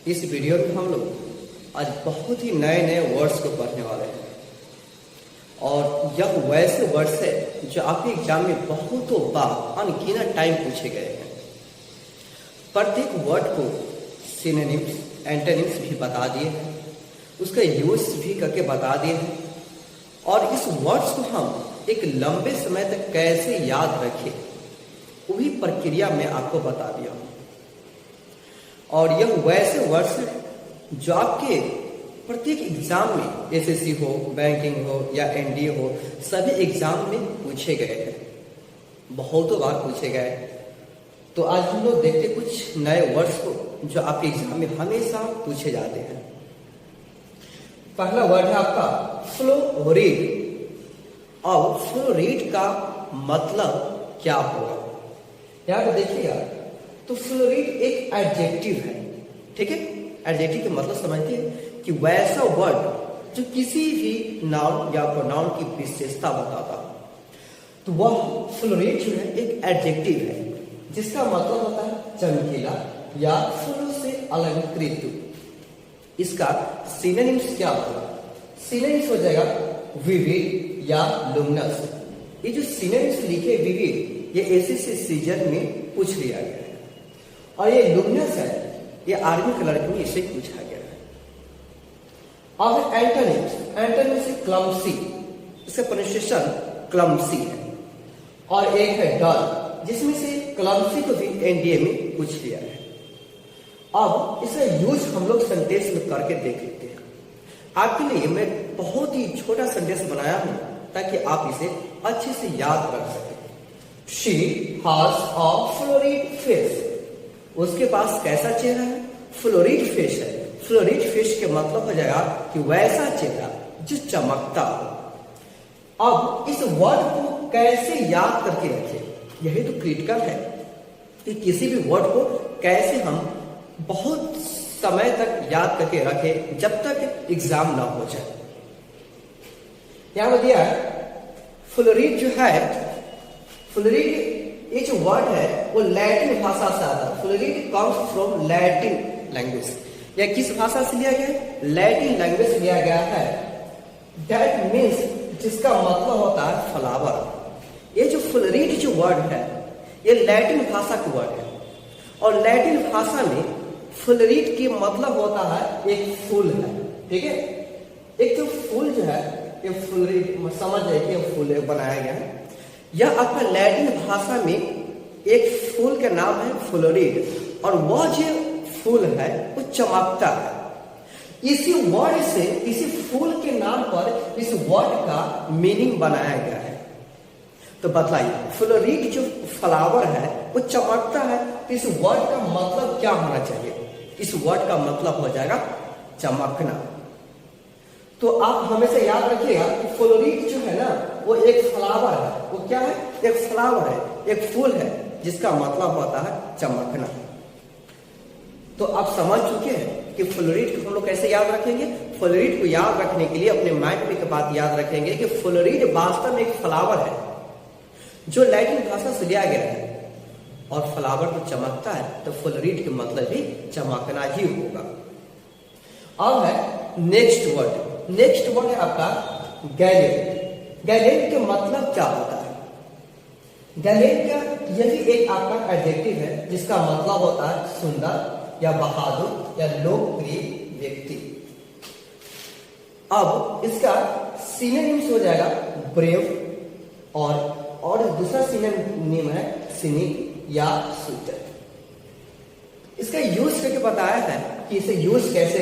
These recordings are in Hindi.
इस वीडियो में हम लोग आज बहुत ही नए नए वर्ड्स को पढ़ने वाले हैं और यह वैसे वर्ड्स है जो आपके एग्जाम में बहुतों बार अनगिनत टाइम पूछे गए हैं। प्रत्येक वर्ड को सिनोनिम्स, एंटोनिम्स भी बता दिए हैं, उसका यूज भी करके बता दिए हैं और इस वर्ड्स को हम एक लंबे समय तक कैसे याद रखें वही प्रक्रिया में आपको बता दिया हूं। और यह वैसे वर्ड्स हैं जो आपके प्रत्येक एग्जाम में एसएससी हो, बैंकिंग हो या एनडीए हो, सभी एग्जाम में पूछे गए हैं, बहुतों बार पूछे गए। तो आज हम लोग देखते कुछ नए वर्ड्स को जो आपके एग्जाम में हमेशा पूछे जाते हैं। पहला वर्ड है आपका फ्लोरीड। अब फ्लोरीड का मतलब क्या होगा यहाँ पे देखिएगा। तो फ्लोरीड एक एडजेक्टिव है, ठीक है। एडजेक्टिव का मतलब समझते हैं कि वैसा वर्ड जो किसी भी नाउन या प्रोनाउन की विशेषता बताता। तो वह फ्लोरीड जो है एक एडजेक्टिव है जिसका मतलब होता है चमकीला या फूलों से अलंकृत। इसका सिनोनिम्स क्या होगा? सिनोनिम्स हो जाएगा विविड या लुमिनस। ये जो सिनोनिम्स लिखे विविड, ये एसएससी सीजन में पूछ लिया गया है और ये लुमिनस है, ये आर्मी क्लर्क में इसे पूछा गया है। अब एंटोनिम्स, एंटोनिम्स क्लमसी, इसका प्रोनाउंसिएशन क्लमसी है। और एक है डल, जिसमें से क्लमसी को भी एनडीए में पूछ लिया है। अब इसका यूज हम लोग सेंटेंस में करके देख लेते हैं। आपके लिए मैं बहुत ही छोटा सेंटेंस बनाया हूं ताकि आप इसे अच्छे से याद रख सकें। She has a florid face. उसके पास कैसा चेहरा है? फ्लोरिड फेस है। फ्लोरिड फेस के मतलब हो जाएगा कि वैसा चेहरा जो चमकता हो। अब इस वर्ड को कैसे याद करके रखें, यही तो क्रिटिकल है कि किसी भी वर्ड को कैसे हम बहुत समय तक याद करके रखें जब तक एग्जाम ना हो जाए। यहां पर दिया फ्लोरिड जो है, फ्लोरिड ये जो वर्ड है वो लैटिन भाषा से आता है। Fluoride comes from Latin language. यह किस भाषा से लिया गया है? लैटिन लैंग्वेज से लिया गया है। दैट मीन्स, जिसका मतलब होता है फ्लावर। ये जो फ्लोरिड जो वर्ड है ये लैटिन भाषा का वर्ड है और लैटिन भाषा में फ्लोरिड के मतलब होता है एक फूल है, ठीक है। एक जो फूल जो है ये फ्लोरिड, समझ जाए कि फूल बनाया गया है। यह आपका लैटिन भाषा में एक फूल का नाम है फ्लोरिड और वह जो फूल है वो चमकता है। इसी वर्ड से, इसी फूल के नाम पर इस वर्ड का मीनिंग बनाया गया है। तो बतलाइए, फ्लोरिड जो फ्लावर है वो चमकता है, तो इस वर्ड का मतलब क्या होना चाहिए? इस वर्ड का मतलब हो जाएगा चमकना। तो आप हमेशा याद रखिएगा कि फ्लोरिड जो है ना वो एक फ्लावर है। वो क्या है? एक फ्लावर है, एक फूल है जिसका मतलब होता है चमकना। तो आप समझ चुके हैं कि फ्लोरिड को हम लोग कैसे याद रखेंगे। फ्लोरिड को याद रखने के लिए अपने माइंड में एक बात याद रखेंगे कि फ्लोरिड वास्तव में एक फ्लावर है जो लैटिन भाषा से लिया गया है और फ्लावर तो चमकता है, तो फ्लोरिड का मतलब भी चमकना ही होगा। अब है नेक्स्ट वर्ड। नेक्स्ट वर्ड है आपका गैलेंट। गैलेंट का मतलब क्या होता है? गैलेंट का यह भी एक आपका एडजेक्टिव है जिसका मतलब होता है सुंदर या बहादुर या लोकप्रिय व्यक्ति। अब इसका सिनोनिम्स हो जाएगा ब्रेव और दूसरा सिनोनिम है सिनिक या सूटर। इसका यूज करके बताया है कि इसे यूज कैसे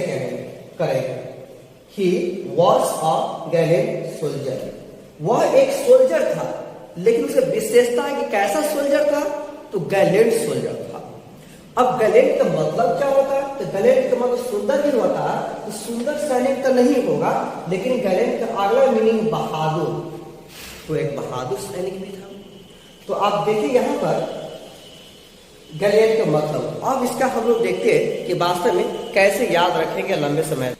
करेंगे। He was a gallant soldier. वह एक सोल्जर था, लेकिन उसकी विशेषता है कि कैसा सोल्जर था? तो गैलेंट सोल्जर था। अब गैलेंट का मतलब क्या होता है? तो गैलेंट का मतलब सुंदर भी होता है, तो सुंदर सैनिक तो नहीं होगा, लेकिन गैलेंट का अगला मीनिंग बहादुर, तो एक बहादुर सैनिक भी था। तो आप देखिए यहाँ पर गैलेंट का मतलब। अब इसका हम लोग देखते हैं कि वास्तव में कैसे याद रखेंगे लंबे समय।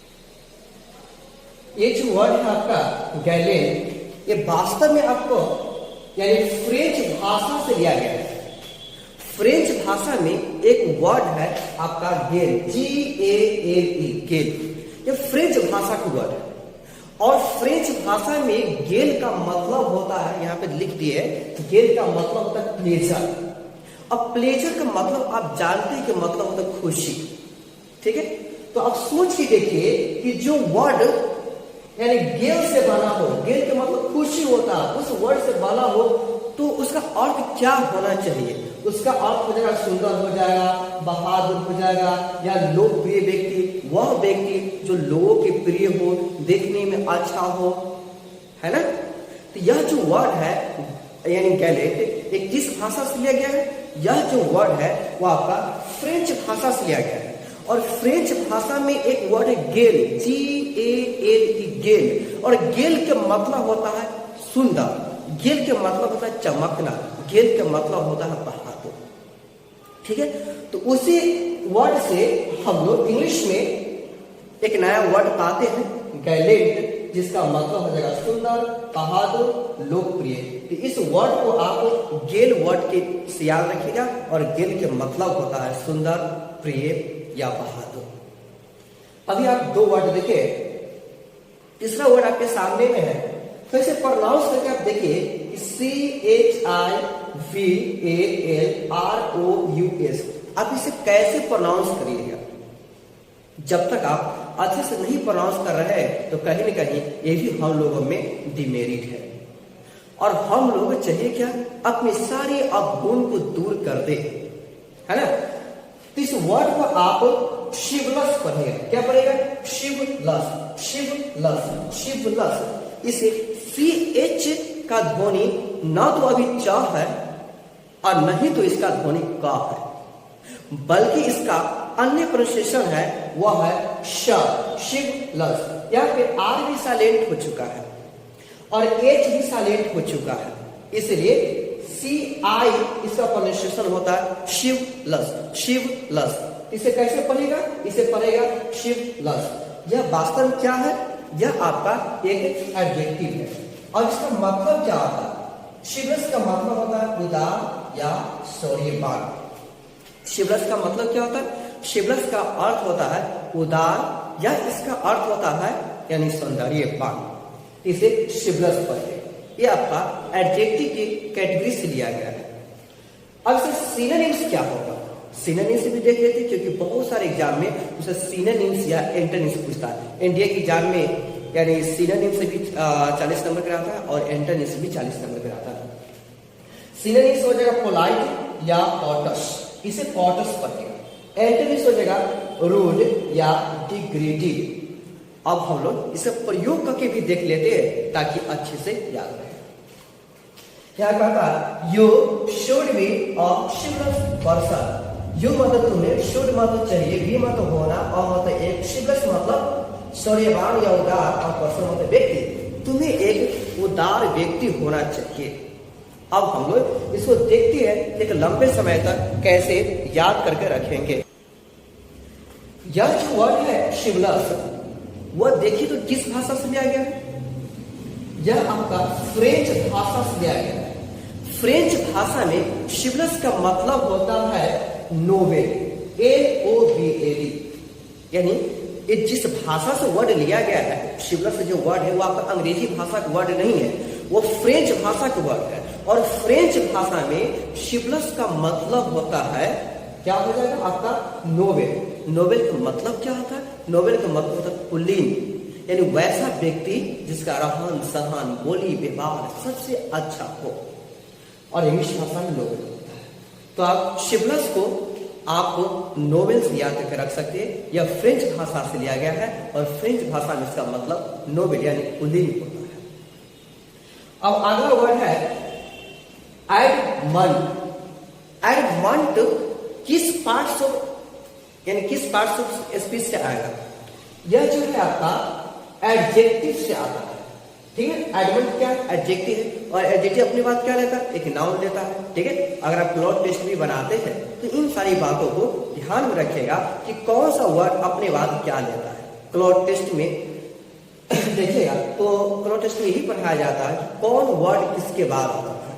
ये जो वर्ड है आपका गैलेंट, ये वास्तव में आपको यानी फ्रेंच भाषा से लिया गया है। फ्रेंच भाषा में एक वर्ड है आपका गेल, GALE, गेल। ये फ्रेंच भाषा का वर्ड है और फ्रेंच भाषा में गेल का मतलब होता है, यहाँ पे लिख दिए, गेल का मतलब होता है प्लेजर। अब प्लेजर का मतलब आप जानते हैं कि मतलब होता है खुशी, ठीक है। तो आप सोच के देखिए कि जो वर्ड यानी गेल से बना हो, गेल का मतलब खुशी होता है, उस वर्ड से बना हो तो उसका अर्थ क्या होना चाहिए? उसका अर्थ हो जाएगा सुंदर हो जाएगा, बहादुर हो जाएगा, या लोकप्रिय व्यक्ति, वह व्यक्ति जो लोगों के प्रिय हो, देखने में अच्छा हो, है ना। तो यह जो वर्ड है यानी गैलेट, एक किस भाषा से लिया गया है? यह जो वर्ड है वो आपका फ्रेंच भाषा से लिया गया है। और फ्रेंच भाषा में एक वर्ड है गेल, GALE, गेल। और गेल का मतलब होता है सुंदर, गेल का मतलब होता है चमकना, गेल का मतलब होता है बहादुर, ठीक है। तो उसी वर्ड से हम लोग इंग्लिश में एक नया वर्ड पाते हैं गैलेट, जिसका मतलब हो जाएगा सुंदर, बहादुर, लोकप्रिय। तो इस वर्ड को आप गेल वर्ड के से याद रखिएगा और गेल के मतलब होता है सुंदर, प्रिय या बहादुर। अभी आप दो वर्ड देखिए, तीसरा वर्ड आपके सामने में है, तो इसे प्रोनाउंस करके आप देखिए, CHIVALROUS। आप इसे कैसे प्रोनाउंस करिएगा? जब तक आप अच्छे से नहीं प्रोनाउंस कर रहे हैं तो कहीं न कहीं ये भी हम लोगों में डिमेरिट है। और हम लोगों को चाहिए क्या? अपने सारे अवगुण को दूर कर दे, है ना। तो इस वर्ड को आप शिवलस पढ़ेगा। क्या पढ़ेगा? शिवलस, शिवलस, शिवलस। इसे CH का ध्वनि न तो अभी च है और नहीं तो इसका ध्वनि क है, बल्कि इसका अन्य प्रोनाउंसिएशन है वह है श, शिवलस। यहाँ पे R भी साइलेंट हो चुका है और H भी साइलेंट हो चुका है, इसलिए CI इसका प्रोनाउंसिएशन होता है शिवलस, शिवलस। इसे कैसे पढ़ेगा? इसे पढ़ेगा शिवलस। यह वास्तव में क्या है? यह आपका एक एडजेक्टिव है और इसका मतलब क्या होता है? शिवलस का मतलब होता है उदार या शौर्यवान। शिवलस का मतलब क्या होता है? शिवलस का अर्थ होता है उदार या इसका अर्थ होता है यानी सौंदर्यवान। इसे शिवलस पढ़ेगा। ये आपका एडजेक्टिव की कैटेगरी से लिया गया है। अब इसे सिनोनिम्स क्या होगा? सिनोनिम्स भी देख लेते हैं, क्योंकि बहुत सारे एग्जाम में उसे सिनोनिम्स या एंटोनिम्स पूछता है। इंडिया के एग्जाम में यानी सिनोनिम्स से भी 40 नंबर का आता है और एंटोनिम्स से भी 40 नंबर का आता है। सिनोनिम्स हो जाएगा पोलाइट या पॉटस, इसे पॉटस पढ़ेगा। एंटोनिम्स हो जाएगा रूड या डिग्रेडिव। अब हम लोग इसे प्रयोग करके भी देख लेते हैं ताकि अच्छे से याद रहे। क्या कहता है? यू शुड बी अ शिवलस पर्सन। यू मतलब तुम्हें, शुड मतलब चाहिए, बी मतलब होना, और मतलब एक, शिवलस मतलब शौर्यवान या उदार, और पर्सन मतलब व्यक्ति। तुम्हें एक उदार व्यक्ति होना चाहिए। अब हम लोग इसको देखते हैं एक लंबे समय तक कैसे याद करके रखेंगे। यह जो वर्ड है शिवलस, वह देखिए तो किस भाषा से लिया गया है? यह आपका फ्रेंच भाषा से लिया गया है। फ्रेंच भाषा में शिवलस का मतलब होता है नोबेल, NOBLE। यानी ये जिस भाषा से वर्ड लिया गया है, शिवलस जो वर्ड है वो आपका अंग्रेजी भाषा का वर्ड नहीं है, वो फ्रेंच भाषा का वर्ड है। और फ्रेंच भाषा में शिवलस का मतलब होता है, क्या हो जाएगा आपका? नोबेल। नोबेल का मतलब क्या होता है? नोबेल का मतलब होता है कुलीन, यानी वैसा व्यक्ति जिसका रहन सहन, बोली व्यवहार सबसे अच्छा हो, और इंग्लिश भाषा में नोबेल होता है। तो आप शिवलस को आप नोबेल से याद करके रख सकते हैं। यह फ्रेंच भाषा से लिया गया है और फ्रेंच भाषा में इसका मतलब नोबेल यानी कुलीन होता है। अब अगला वर्ड है एडमंड। एडमंड किस पार्ट्स ऑफ यानी किस पार्ट्स ऑफ स्पीच से आएगा? यह जो है आपका एडजेक्टिव से आता है, ठीक है। एडमंड क्या है? एडजेक्टिव है, और एडजेक्टिव अपनी बात क्या लेता है? एक नाउन लेता है, ठीक है। अगर आप क्लॉज टेस्ट भी बनाते हैं तो इन सारी बातों को ध्यान में रखिएगा कि कौन सा वर्ड अपने बाद क्या लेता है। क्लॉज टेस्ट में देखिएगा तो क्लॉज टेस्ट में यही पढ़ाया जाता है कि कौन वर्ड किसके बाद आता है।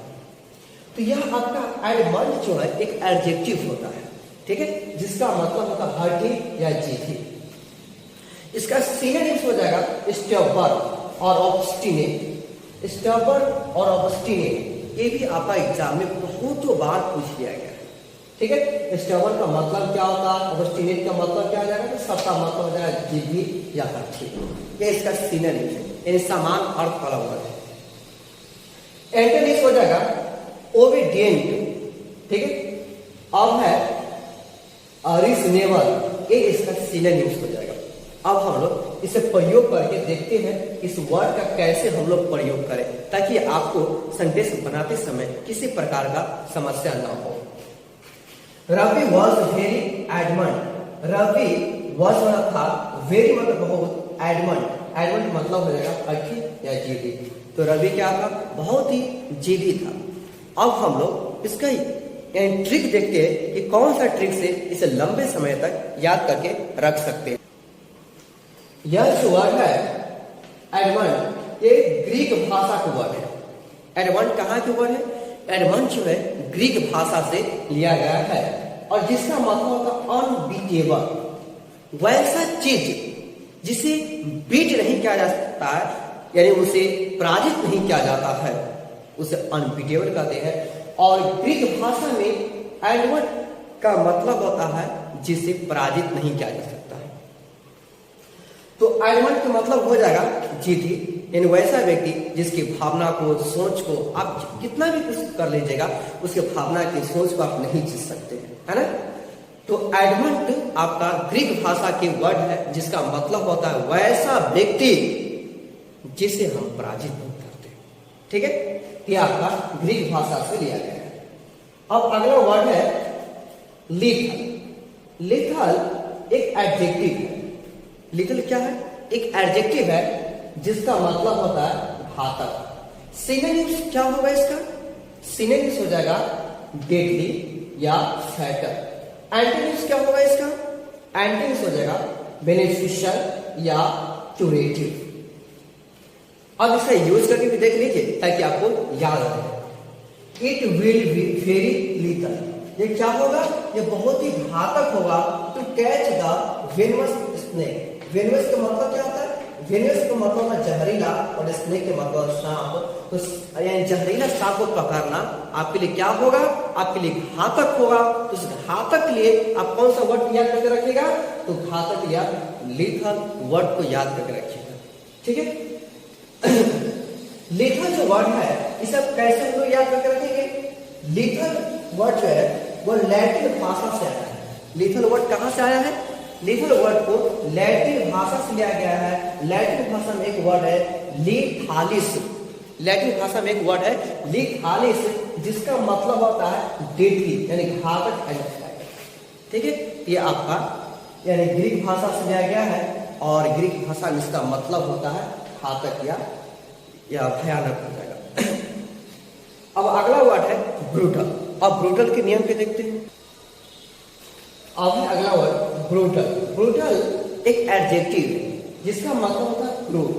तो यह आपका एडमंड जो है एक एडजेक्टिव होता है, ठीक है, जिसका मतलब होता है हार्डी या जीधी। इसका सिनोनिम्स हो जाएगा स्टबर्न और ऑब्स्टिनेट। स्टबर्न और ऑब्स्टिनेट ये भी आपका एग्जाम में बहुत बार पूछ लिया गया है, ठीक है। स्टबर्न का मतलब क्या होता है, ऑब्स्टिनेट का मतलब क्या हो जाएगा, तो सबका मतलब हो जाएगा जिद्दी या हठी। ये इसका सिनोनिम्स है, यानी समान अर्थ वाला वर्ड है। एंटोनिम्स हो जाएगा ओबीडिएंट, ठीक है। अब है रीजनेबल, ये इसका सिनोनिम्स हो जाएगा। अब हम लोग इसे प्रयोग करके देखते हैं इस वर्ड का कैसे हम लोग प्रयोग करें, ताकि आपको सेंटेंस बनाते समय किसी प्रकार का समस्या ना हो। Ravi was very adamant. Ravi was था, वेरी मतलब बहुत, एडमंड, एडमंड मतलब हो जाएगा अठी या जिद्दी। तो रवि क्या था, बहुत ही जिद्दी था। अब हम लोग इसका ट्रिक देखते हैं कि कौन सा ट्रिक से इसे लंबे समय तक याद करके रख सकते हैं। यह जो वर्ड है एडमंड, ये ग्रीक भाषा का वर्ड है। एडमंड कहाँ के वर्ड है, एडमंड जो है ग्रीक भाषा से लिया गया है, और जिसका मतलब होता अनबीटेबल, वैसा चीज जिसे बीट नहीं किया जा सकता है, यानी उसे पराजित नहीं किया जाता है, उसे अनबीटेबल कहते हैं। और ग्रीक भाषा में एडमंड का मतलब होता है जिसे पराजित नहीं किया जा सकता है। तो एडमंड का मतलब हो जाएगा जिद्दी, यानी वैसा व्यक्ति जिसकी भावना को, सोच को आप कितना भी कुछ कर लीजिएगा, उसके भावना की सोच को आप नहीं जीत सकते हैं, है ना। तो एडमंड आपका ग्रीक भाषा के वर्ड है, जिसका मतलब होता है वैसा व्यक्ति जिसे हम पराजित नहीं करते, ठीक है। ये आपका ग्रीक भाषा से लिया गया है। अब अगला वर्ड है लिथल। लिथल एक एडजेक्टिव है। लिथल क्या है, एक एडजेक्टिव है जिसका मतलब होता है घातक। सिनोनिम्स क्या होगा इसका, सिनोनिम्स हो जाएगा डेडली या फैटल। एंटोनिम्स क्या होगा इसका, एंटोनिम्स हो जाएगा बेनिफिशियल या क्यूरेटिव। अब इसका यूज करके भी देख लीजिए ताकि आपको याद रहे। It will be very lethal, ये क्या होगा, ये बहुत ही घातक होगा। To catch the venomous snake. Venomous का मतलब क्या होता है, वेनमस का मतलब है जहरीला, और स्नेक के मतलब सांप। तो यानी जहरीला सांप को पकड़ना आपके लिए क्या होगा, आपके लिए घातक होगा। तो उस घातक के लिए आप कौन सा वर्ड याद करके रखिएगा, तो घातक या लीथल वर्ड को याद करके रखिएगा, ठीक है। लिथल जो वर्ड है इसे कैसे हम लोग याद करके रखेंगे। लिथल वर्ड जो है वो लैटिन भाषा से आया है। लिथल वर्ड कहां से आया है, लिथल वर्ड को लैटिन भाषा से लिया गया है। लैटिन भाषा में एक वर्ड है लीथालिस। लैटिन भाषा में एक वर्ड है लीथालिस, जिसका मतलब होता है डेडली, यानी घातक, ठीक है। ये आपका यानी ग्रीक भाषा से लिया गया है, और ग्रीक भाषा में इसका मतलब होता है घातक या भयानक हो जाएगा। अब अगला वर्ड है ब्रूटल। अब ब्रूटल के नियम पे देखते हैं। अब है अगला वर्ड ब्रूटल। ब्रूटल एक एडजेक्टिव है जिसका मतलब होता है क्रूर।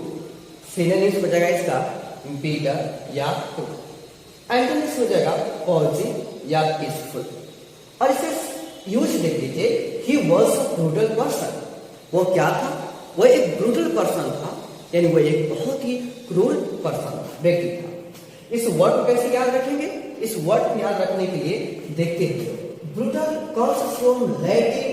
सिनोनिम्स हो जाएगा इसका बीटर या क्रूर। एंटोनिम्स हो जाएगा पॉजिटिव या पीसफुल। और इसे यूज देख लीजिए, he was a brutal person. वो क्या था, वो एक ब्रूटल पर्सन था, यानी वो एक बहुत ही क्रूर पर्सन व्यक्ति था। इस वर्ड को कैसे याद रखेंगे, इस वर्ड को याद रखने के लिए देखते हैं। ब्रूटल कम्स फ्रॉम लैटिन,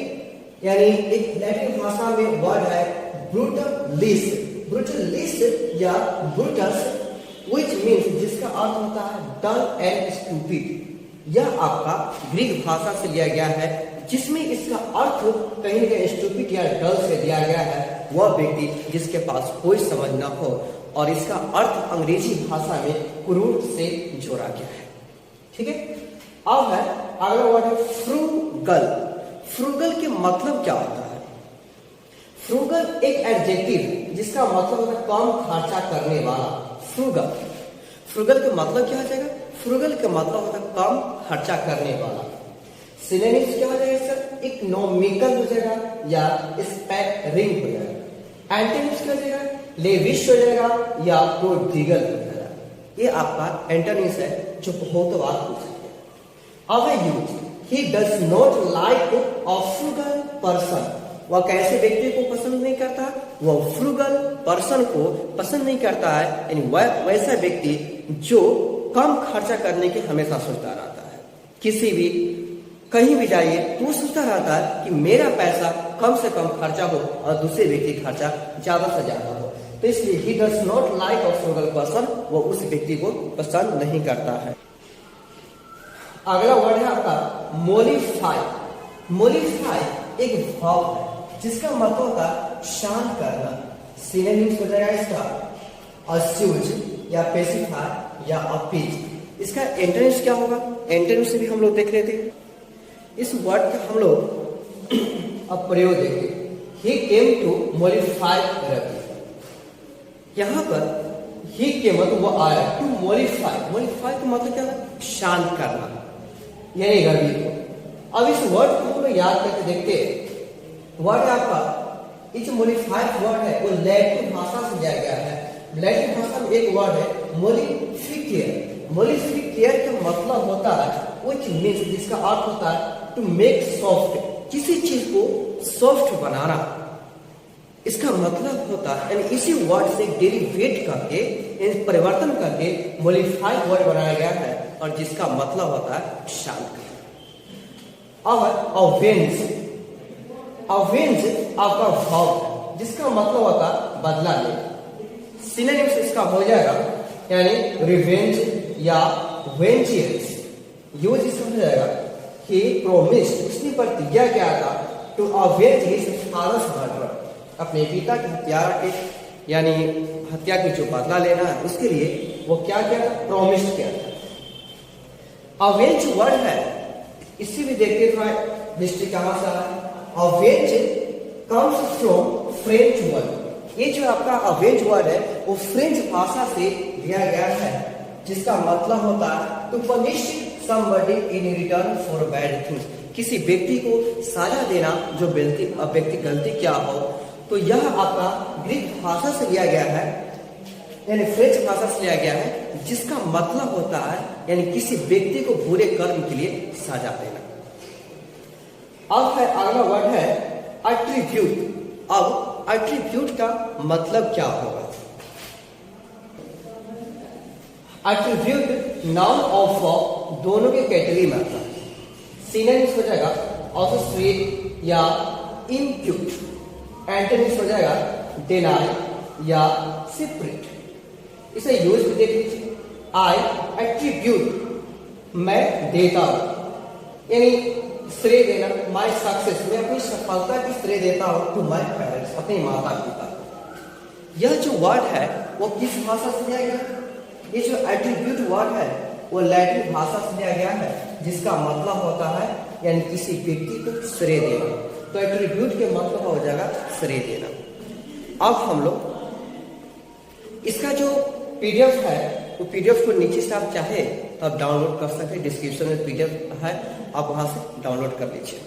यानी एक लैटिन भाषा में वर्ड है ब्रूटलिस। ब्रूटलिस या ब्रूटस, व्हिच मींस, जिसका अर्थ होता है डल एंड स्टूपिड। यह आपका ग्रीक भाषा से लिया गया है, जिसमें इसका अर्थ कहीं न कहीं स्टूपिड या डल से दिया गया है, वह व्यक्ति जिसके पास कोई समझ न हो। और इसका अर्थ अंग्रेजी भाषा में क्रूर से जोड़ा गया है, ठीक है। अब है अगला वर्ड है फ्रूगल। फ्रूगल के मतलब क्या होता है, फ्रूगल एक एडजेक्टिव है जिसका मतलब होता है कम खर्चा करने वाला। फ्रूगल, फ्रूगल का मतलब क्या हो जाएगा, फ्रूगल का मतलब होता है कम खर्चा करने वाला। सिनोनिम्स क्या हो जाएगा सर, इकोनॉमिकल हो जाएगा या स्पेक्टरिंग हो जाएगा। एंटोनिम्स क्या हो जाएगा, लेविश हो जाएगा या प्रोडिगल हो जाएगा। ये आपका एंटोनिम्स है जो बहुत बार पूछा अवर यूज, he does not like a frugal person. वह कैसे व्यक्ति को पसंद नहीं करता? वह फ्रूगल पर्सन को पसंद नहीं करता है, यानी वह वैसा व्यक्ति जो कम खर्चा करने की हमेशा सोचता रहता है। किसी भी कहीं भी जाइए तो सोचता रहता है कि मेरा पैसा कम से कम खर्चा हो और दूसरे व्यक्ति खर्चा ज्यादा से ज्यादा हो। तो इसलिए ही does not like a frugal person, वो उस व्यक्ति को पसंद नहीं करता है। अगला वर्ड है आपका मोलिफाई। मोलिफाई एक वर्ब है जिसका मतलब होता है शांत करना। सिनोनिम्स हो जाएगा इसका अस्यूज या पेसिफाई या अपीज। इसका एंटोनिम्स क्या होगा? एंटोनिम्स से भी हम लोग देख रहे थे। इस वर्ड का हम लोग अब प्रयोग देखते। ही केम टू मोलिफाई रवि। यहां पर ही के मतलब वो आया टू मोलिफाई। मोलिफाई का मतलब क्या है? शांत करना, यानी रवि को। अब इस वर्ड को हम लोग याद करके देखते हैं। वर्ड आपका इस मोलिफाइड वर्ड है वो लैटिन भाषा से लिया गया है। लैटिन भाषा में एक वर्ड है मोलिफिकेयर। मोलिफिकेयर का मतलब होता है व्हिच मींस, जिसका अर्थ होता है टू मेक सॉफ्ट, किसी चीज को सॉफ्ट बनाना। इसका मतलब होता है, यानी इसी वर्ड से डेरिवेट करके परिवर्तन करके मोलिफाइड वर्ड बनाया गया है और जिसका मतलब होता है शांत करना। और अवेंज, अवेंज आपका भाव जिसका मतलब होता है बदला लेना। सिनोनिम्स इसका हो जाएगा यानी रिवेंज या वेंजियंस। यूज इसका हो जाएगा कि प्रोमिस्ड, उसने प्रतिज्ञा किया था to avenge his father's murder, अपने पिता की हत्या के यानी हत्या की जो बदला लेना है उसके लिए वो क्या किया था? प्रोमिस्ड किया था। अवेंज वर्ड है, इससे भी देखते थोड़ा हिस्ट्री कहां से आया। Avenge comes from French word. ये जो आपका अवेंज वर्ड है वो फ्रेंच भाषा से लिया गया है, जिसका मतलब होता है to punish somebody in return for bad things. किसी व्यक्ति को सजा देना जो व्यक्ति गलती क्या हो। तो यह आपका ग्रीक भाषा से लिया गया है, यानी फ्रेंच भाषा से लिया गया है, जिसका मतलब होता है यानी किसी व्यक्ति को बुरे कर्म के लिए सजा देना। अब है अगला वर्ड है एट्रीब्यूट। अब एट्रीब्यूट का मतलब क्या होगा? एट्रीब्यूट नाउन और फॉर्म दोनों के कैटेगरी में आता है। सिनोनिम्स हो जाएगा ऑसोसिएट या इम्प्यूट। एंटोनिम्स हो जाएगा डिनाई या सेपरेट। इसे यूज भी देख लीजिए। आई एट्रीब्यूट, मैं देता हूं, यानी श्रेय देना। माई सक्सेस, मैं अपनी सफलता की श्रेय देता हूं टू माई पेरेंट्स, अपने माता पिता। यह जो वर्ड है वो किस भाषा से लिया गया? ये जो एट्रीब्यूट वर्ड है वो लैटिन भाषा से लिया गया है, जिसका मतलब होता है यानी किसी व्यक्ति को श्रेय देना। तो एट्रीब्यूट के मतलब हो जाएगा श्रेय देना। अब हम लोग इसका जो पीडीएफ है वो पीडीएफ को नीचे से आप चाहे तो आप डाउनलोड कर सकते हैं। डिस्क्रिप्शन में पीडीएफ है, आप वहां से डाउनलोड कर लीजिए।